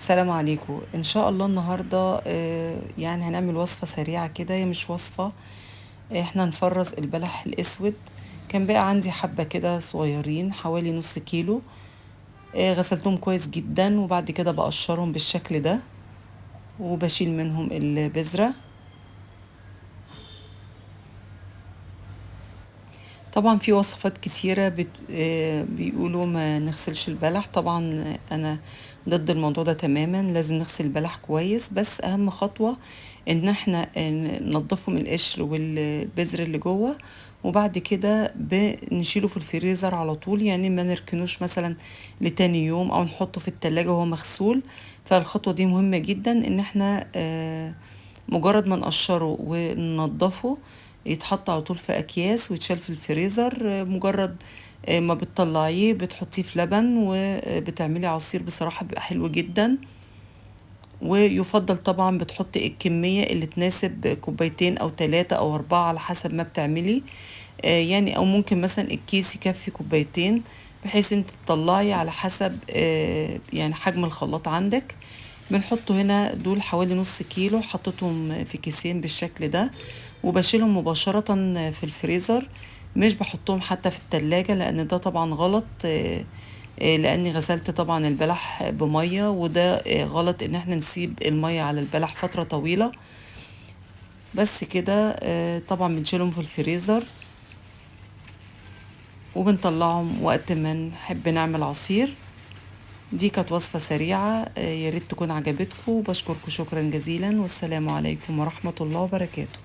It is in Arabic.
السلام عليكم. ان شاء الله النهارده يعني هنعمل وصفه سريعه كده، هي مش وصفه. احنا نفرز البلح الاسود. كان بقى عندي حبه كده صغيرين حوالي نص كيلو. غسلتهم كويس جدا وبعد كده بقشرهم بالشكل ده وبشيل منهم البذره. طبعا في وصفات كتيرة بيقولوا ما نغسلش البلح. طبعا أنا ضد الموضوع ده تماما، لازم نغسل البلح كويس، بس أهم خطوة إن احنا ننضفه من القشر والبذر اللي جوه، وبعد كده بنشيله في الفريزر على طول، يعني ما نركنوش مثلا لتاني يوم أو نحطه في التلاجة وهو مغسول. فالخطوة دي مهمة جدا، إن احنا مجرد ما نقشره وننضفه يتحط على طول في اكياس ويتشال في الفريزر. مجرد ما بتطلعيه بتحطيه في لبن وبتعملي عصير، بصراحة بيبقى حلو جدا. ويفضل طبعا بتحطي الكمية اللي تناسب كوبايتين او 3 او 4 على حسب ما بتعملي. يعني او ممكن مثلا الكيس يكفي كوبايتين، بحيث انت تطلعي على حسب يعني حجم الخلاط عندك. بنحطه هنا، دول حوالي نص كيلو، حطيتهم في كيسين بالشكل ده وبشيلهم مباشرة في الفريزر. مش بحطهم حتى في التلاجة لان ده طبعا غلط. لاني غسلت طبعا البلح بمية، وده غلط ان احنا نسيب المية على البلح فترة طويلة. بس كده طبعا بنشيلهم في الفريزر وبنطلعهم وقت ما نحب نعمل عصير. دي كانت وصفة سريعة، يا ريت تكون عجبتكم. بشكركم شكرا جزيلا، والسلام عليكم ورحمة الله وبركاته.